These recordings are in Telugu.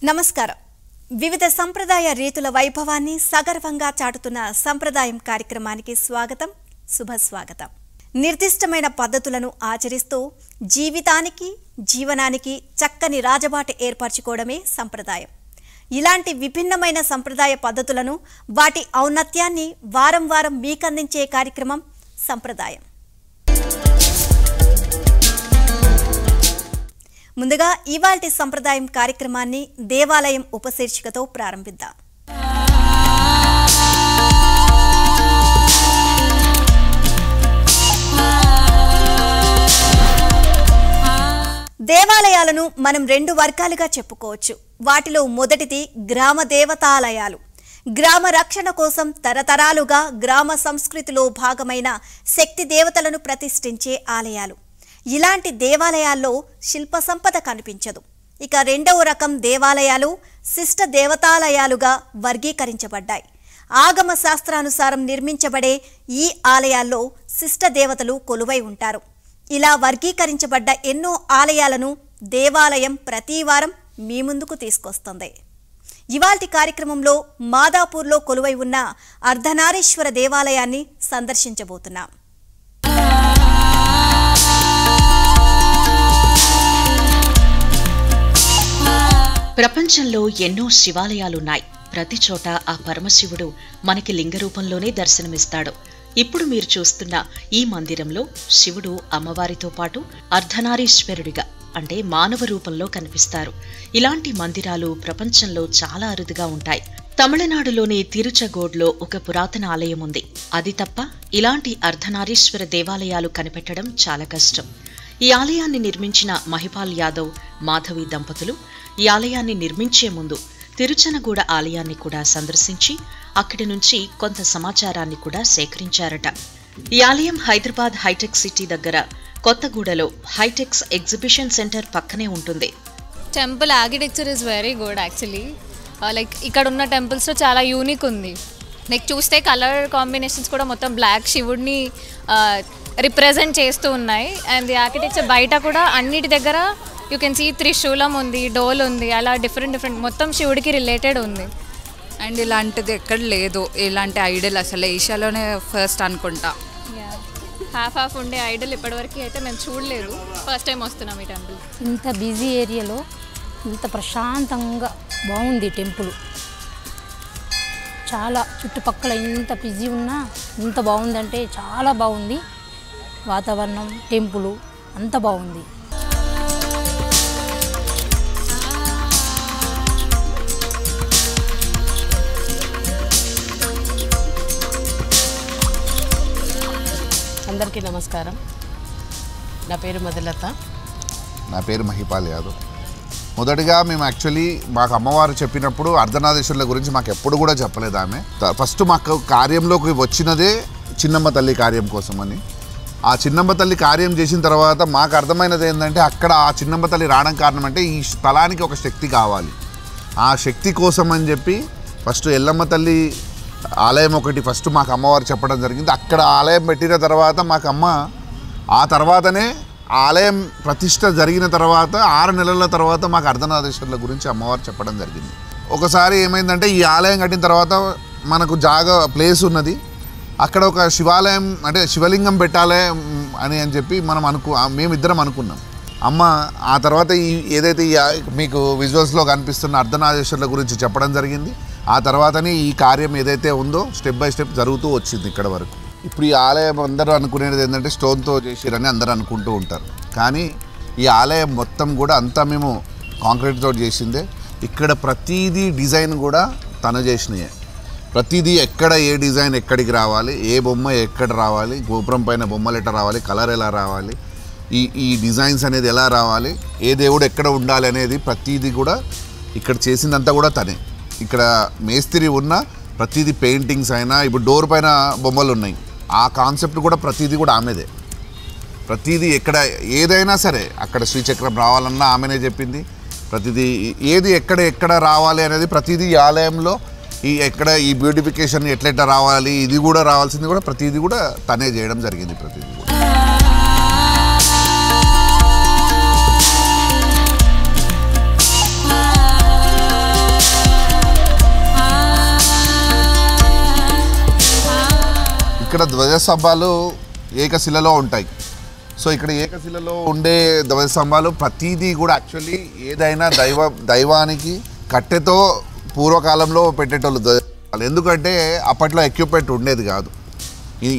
నమస్కారం. వివిధ సంప్రదాయ రీతుల వైభవాన్ని సగర్వంగా చాటుతున్న సంప్రదాయం కార్యక్రమానికి స్వాగతం, శుభస్వాగతం. నిర్దిష్టమైన పద్ధతులను ఆచరిస్తూ జీవితానికి, జీవనానికి చక్కని రాజబాట ఏర్పరచుకోవడమే సంప్రదాయం. ఇలాంటి విభిన్నమైన సంప్రదాయ పద్ధతులను, వాటి ఔన్నత్యాన్ని వారం వారం మీకందించే కార్యక్రమం సంప్రదాయం. ముందుగా ఇవాల్టి సంప్రదాయం కార్యక్రమాన్ని దేవాలయం ఉపశీర్షికతో ప్రారంభిద్దాం. దేవాలయాలను మనం రెండు వర్గాలుగా చెప్పుకోవచ్చు. వాటిలో మొదటిది గ్రామ దేవతాలయాలు. గ్రామ రక్షణ కోసం తరతరాలుగా గ్రామ సంస్కృతిలో భాగమైన శక్తి దేవతలను ప్రతిష్ఠించే ఆలయాలు. ఇలాంటి దేవాలయాల్లో శిల్ప సంపద కనిపించదు. ఇక రెండవ రకం దేవాలయాలు శిష్ట దేవతాలయాలుగా వర్గీకరించబడ్డాయి. ఆగమ శాస్త్రానుసారం నిర్మించబడే ఈ ఆలయాల్లో శిష్ట దేవతలు కొలువై ఉంటారు. ఇలా వర్గీకరించబడ్డ ఎన్నో ఆలయాలను దేవాలయం ప్రతి వారం మీ ముందుకు తీసుకొస్తుంది. ఇవాల్టి కార్యక్రమంలో మాదాపూర్లో కొలువై ఉన్న అర్ధనారీశ్వర దేవాలయాన్ని సందర్శించబోతున్నాం. ప్రపంచంలో ఎన్నో శివాలయాలున్నాయి. ప్రతి చోట ఆ పరమశివుడు మనకి లింగ రూపంలోనే దర్శనమిస్తాడు. ఇప్పుడు మీరు చూస్తున్న ఈ మందిరంలో శివుడు అమ్మవారితో పాటు అర్ధనారీశ్వరుడిగా అంటే మానవ రూపంలో కనిపిస్తారు. ఇలాంటి మందిరాలు ప్రపంచంలో చాలా అరుదుగా ఉంటాయి. తమిళనాడులోని తిరుచగోడ్లో ఒక పురాతన ఆలయం ఉంది. అది తప్ప ఇలాంటి అర్ధనారీశ్వర దేవాలయాలు కనిపెట్టడం చాలా కష్టం. ఈ ఆలయాన్ని నిర్మించిన మహిపాల్ యాదవ్, మాధవి దంపతులు ఈ ఆలయాన్ని నిర్మించే ముందు తిరుచనగూడ ఆలయాన్ని కూడా సందర్శించి అక్కడి నుంచి కొంత సమాచారాన్ని కూడా సేకరించారట. ఈ ఆలయం హైదరాబాద్ హైటెక్ సిటీ దగ్గర కొత్తగూడలో హైటెక్స్ ఎగ్జిబిషన్ సెంటర్ పక్కనే ఉంటుంది. Temple architecture is very good actually. Like ఇక్కడ ఉన్న టెంపుల్స్లో చాలా యూనిక్ ఉంది. లైక్ చూస్తే కలర్ కాంబినేషన్స్ కూడా మొత్తం బ్లాక్ శివుడిని రిప్రజెంట్ చేస్తూ ఉన్నాయి. అండ్ ది ఆర్కిటెక్చర్ బయట కూడా అన్నిటి దగ్గర యూ కెన్ సీ త్రిశూలం ఉంది, డోల్ ఉంది, అలా డిఫరెంట్ మొత్తం శివుడికి రిలేటెడ్ ఉంది. అండ్ ఇలాంటిది ఎక్కడ లేదు. ఇలాంటి ఐడల్ అసలు ఏషియాలోనే ఫస్ట్ అనుకుంటా. హాఫ్ ఉండే ఐడల్ ఇప్పటివరకు అయితే మేము చూడలేదు. ఫస్ట్ టైం వస్తున్నాం ఈ టెంపుల్. ఇంత బిజీ ఏరియాలో ఇంత ప్రశాంతంగా బాగుంది టెంపుల్. చాలా చుట్టుపక్కల ఇంత బిజీ ఉన్నా ఇంత బాగుందంటే చాలా బాగుంది. వాతావరణం, టెంపుల్ అంత బాగుంది. అందరికీ నమస్కారం. నా పేరు మధులత. నా పేరు మహిపాల్ యాదవ్. మొదటిగా మేము యాక్చువల్లీ మాకు అమ్మవారు చెప్పినప్పుడు అర్ధనారీశ్వరుల గురించి మాకు ఎప్పుడు కూడా చెప్పలేదు ఆమె. ఫస్ట్ మాకు కార్యంలోకి వచ్చినదే చిన్నమ్మ తల్లి కార్యం కోసమని. ఆ చిన్నమ్మ తల్లి కార్యం చేసిన తర్వాత మాకు అర్థమైనది ఏంటంటే అక్కడ ఆ చిన్నమ్మ తల్లి రావడం కారణం అంటే ఈ స్థలానికి ఒక శక్తి కావాలి. ఆ శక్తి కోసం అని చెప్పి ఫస్ట్ ఎల్లమ్మ తల్లి ఆలయం ఒకటి ఫస్ట్ మాకు అమ్మవారు చెప్పడం జరిగింది. అక్కడ ఆలయం పెట్టిన తర్వాత మాకు అమ్మ ఆ తర్వాతనే ఆలయం ప్రతిష్ట జరిగిన తర్వాత 6 నెలల తర్వాత మాకు అర్ధనారీశ్వరుల గురించి అమ్మవారు చెప్పడం జరిగింది. ఒకసారి ఏమైందంటే ఈ ఆలయం కట్టిన తర్వాత మనకు ప్లేస్ ఉన్నది, అక్కడ ఒక శివాలయం అంటే శివలింగం పెట్టాలి అని చెప్పి మేమిద్దరం అనుకున్నాం. అమ్మ ఆ తర్వాత ఏదైతే మీకు విజువల్స్లో కనిపిస్తున్న అర్ధనారీశ్వరుల గురించి చెప్పడం జరిగింది. ఆ తర్వాతనే ఈ కార్యం ఏదైతే ఉందో స్టెప్ బై స్టెప్ జరుగుతూ వచ్చింది ఇక్కడ వరకు. ఇప్పుడు ఈ ఆలయం అందరూ అనుకునేది ఏంటంటే స్టోన్తో చేసిరని అందరూ అనుకుంటూ ఉంటారు. కానీ ఈ ఆలయం మొత్తం కూడా అంతా మేము కాంక్రీట్తో చేసిందే. ఇక్కడ ప్రతిదీ డిజైన్ కూడా తను చేసినాయే. ప్రతిదీ ఎక్కడ ఏ డిజైన్ ఎక్కడికి రావాలి, ఏ బొమ్మ ఎక్కడ రావాలి, గోపురం పైన బొమ్మలు ఎట్లా రావాలి, కలర్ ఎలా రావాలి, ఈ డిజైన్స్ అనేది ఎలా రావాలి, ఏ దేవుడు ఎక్కడ ఉండాలి అనేది ప్రతిదీ కూడా ఇక్కడ చేసిందంతా కూడా తనే. ఇక్కడ మేస్త్రి ఉన్న ప్రతిదీ పెయింటింగ్స్ అయినా ఇప్పుడు డోర్ పైన బొమ్మలు ఉన్నాయి, ఆ కాన్సెప్ట్ కూడా ప్రతిదీ కూడా ఆమెదే. ప్రతిదీ ఎక్కడ ఏదైనా సరే అక్కడ శ్రీచక్రం రావాలన్నా ఆమెనే చెప్పింది. ప్రతిదీ ఏది ఎక్కడ రావాలి అనేది ప్రతిదీ ఈ ఆలయంలో ఈ బ్యూటిఫికేషన్ ఎట్లెట్లా రావాలి, ఇది కూడా రావాల్సింది కూడా ప్రతిదీ కూడా తనే చేయడం జరిగింది. ప్రతిదీ కూడా ఇక్కడ ధ్వజస్తంభాలు ఏకశిలలో ఉంటాయి. సో ఇక్కడ ఏకశిలలో ఉండే ధ్వజస్తంభాలు ప్రతిదీ కూడా యాక్చువల్లీ ఏదైనా దైవానికి కట్టెతో పూర్వకాలంలో పెట్టేటోళ్ళు ధ్వజస్తంభాలు. ఎందుకంటే అప్పట్లో ఎక్విప్మెంట్ ఉండేది కాదు.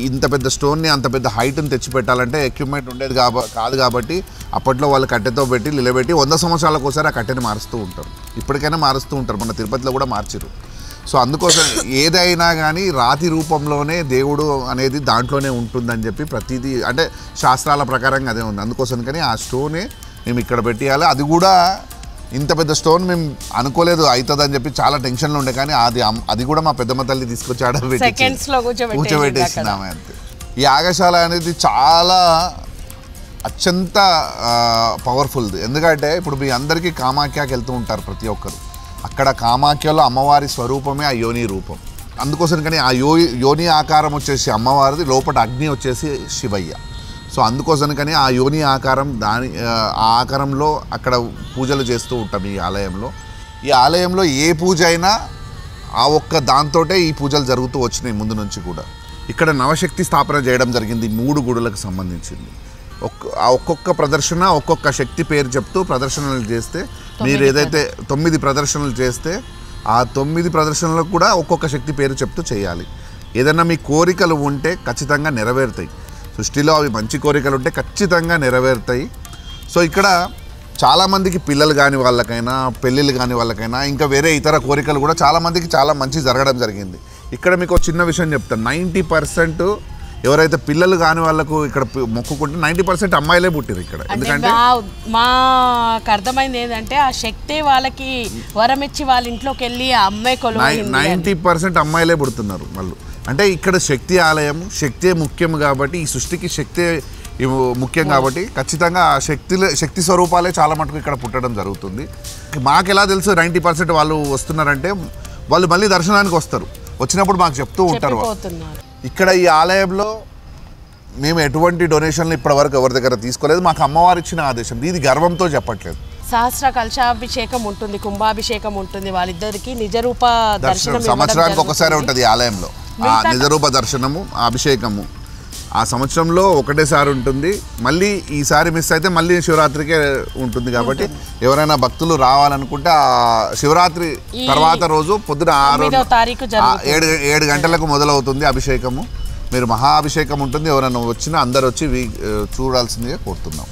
ఇంత పెద్ద స్టోన్ని అంత పెద్ద హైట్ని తెచ్చి పెట్టాలంటే ఎక్విప్మెంట్ ఉండేది కాదు కాబట్టి అప్పట్లో వాళ్ళు కట్టెతో పెట్టి నిలబెట్టి 100 సంవత్సరాలకు ఒకసారి ఆ కట్టెని మారుస్తూ ఉంటారు. ఇప్పటికైనా మారుస్తూ ఉంటారు. మన తిరుపతిలో కూడా మార్చిరు. సో అందుకోసం ఏదైనా కానీ రాతి రూపంలోనే దేవుడు అనేది దాంట్లోనే ఉంటుందని చెప్పి ప్రతిదీ అంటే శాస్త్రాల ప్రకారంగా అదే ఉంది. అందుకోసం కానీ ఆ స్టోనే మేము ఇక్కడ పెట్టేయాలి. అది కూడా ఇంత పెద్ద స్టోన్ మేము అనుకోలేదు అవుతుందని చెప్పి చాలా టెన్షన్లో ఉండే, కానీ అది కూడా మా పెద్దమ్మ తల్లి తీసుకొచ్చి కూర్చోబెట్టేసినామే అంతే. ఈ యాగశాల అనేది చాలా అత్యంత పవర్ఫుల్. ఎందుకంటే ఇప్పుడు మీ అందరికీ కామాఖ్యకి వెళ్తూ ఉంటారు ప్రతి ఒక్కరు. అక్కడ కామాఖ్యలో అమ్మవారి స్వరూపమే ఆ యోని రూపం. అందుకోసం కానీ ఆ యోని ఆకారం వచ్చేసి అమ్మవారిది, లోపల అగ్ని వచ్చేసి శివయ్య. సో అందుకోసం కానీ ఆ యోని ఆకారం ఆ ఆకారంలో అక్కడ పూజలు చేస్తూ ఉంటాం ఈ ఆలయంలో. ఈ ఆలయంలో ఏ పూజ అయినా ఆ ఒక్క దాంతోటే ఈ పూజలు జరుగుతూ వచ్చినాయి ముందు నుంచి కూడా. ఇక్కడ నవశక్తి స్థాపన చేయడం జరిగింది 3 గుడులకు సంబంధించింది. ఒక్కొక్క ప్రదర్శన ఒక్కొక్క శక్తి పేరు చెప్తూ ప్రదర్శనలు చేస్తే మీరు ఏదైతే 9 ప్రదర్శనలు చేస్తే ఆ 9 ప్రదర్శనలకు కూడా ఒక్కొక్క శక్తి పేరు చెప్తూ చేయాలి. ఏదైనా మీ కోరికలు ఉంటే ఖచ్చితంగా నెరవేరుతాయి. సృష్టిలో అవి మంచి కోరికలు ఉంటే ఖచ్చితంగా నెరవేరుతాయి. సో ఇక్కడ చాలామందికి పిల్లలు కాని వాళ్ళకైనా పెళ్ళిళ్ళు కాని వాళ్ళకైనా ఇంకా వేరే ఇతర కోరికలు కూడా చాలామందికి చాలా మంచి జరగడం జరిగింది. ఇక్కడ మీకు ఒక చిన్న విషయం చెప్తాను. 90% ఎవరైతే పిల్లలు కాని వాళ్ళకు ఇక్కడ మొక్కుకుంటే 90% అమ్మాయిలే పుట్టిరు ఇక్కడ. ఎందుకంటే మాకు అర్థమైంది ఏంటంటే ఆ శక్తి వాళ్ళకి వరం ఇచ్చి వాళ్ళ ఇంట్లోకి వెళ్ళి ఆ అమ్మాయి 90% అమ్మాయిలే పుడుతున్నారు వాళ్ళు. అంటే ఇక్కడ శక్తి ఆలయం, శక్తే ముఖ్యం కాబట్టి ఈ సృష్టికి శక్తే ముఖ్యం కాబట్టి ఖచ్చితంగా ఆ శక్తి స్వరూపాలే చాలా మటుకు ఇక్కడ పుట్టడం జరుగుతుంది. మాకు ఎలా తెలుసు 90% వాళ్ళు వస్తున్నారంటే వాళ్ళు మళ్ళీ దర్శనానికి వస్తారు. వచ్చినప్పుడు మాకు చెప్తూ ఉంటారు. ఇక్కడ ఈ ఆలయంలో మేము ఎటువంటి డొనేషన్లు ఇప్పటివరకు ఎవరి దగ్గర తీసుకోలేదు. మాకు అమ్మవారు ఇచ్చిన ఆదేశం. ఇది గర్వంతో చెప్పట్లేదు. సహస్ర కలశాభిషేకం ఉంటుంది, కుంభాభిషేకం ఉంటుంది. వాళ్ళిద్దరికి నిజరూప దర్శనం సంవత్సరానికి ఒకసారి ఉంటుంది ఈ ఆలయంలో. ఆ నిజరూప దర్శనము, అభిషేకము ఆ సంవత్సరంలో ఒకటేసారి ఉంటుంది. మళ్ళీ ఈసారి మిస్ అయితే మళ్ళీ శివరాత్రికే ఉంటుంది. కాబట్టి ఎవరైనా భక్తులు రావాలనుకుంటే ఆ శివరాత్రి తర్వాత రోజు పొద్దున 7 గంటలకు మొదలవుతుంది అభిషేకము. మీరు మహా అభిషేకం ఉంటుంది. ఎవరైనా వచ్చినా అందరు వచ్చి చూడాల్సిందిగా కోరుతున్నాం.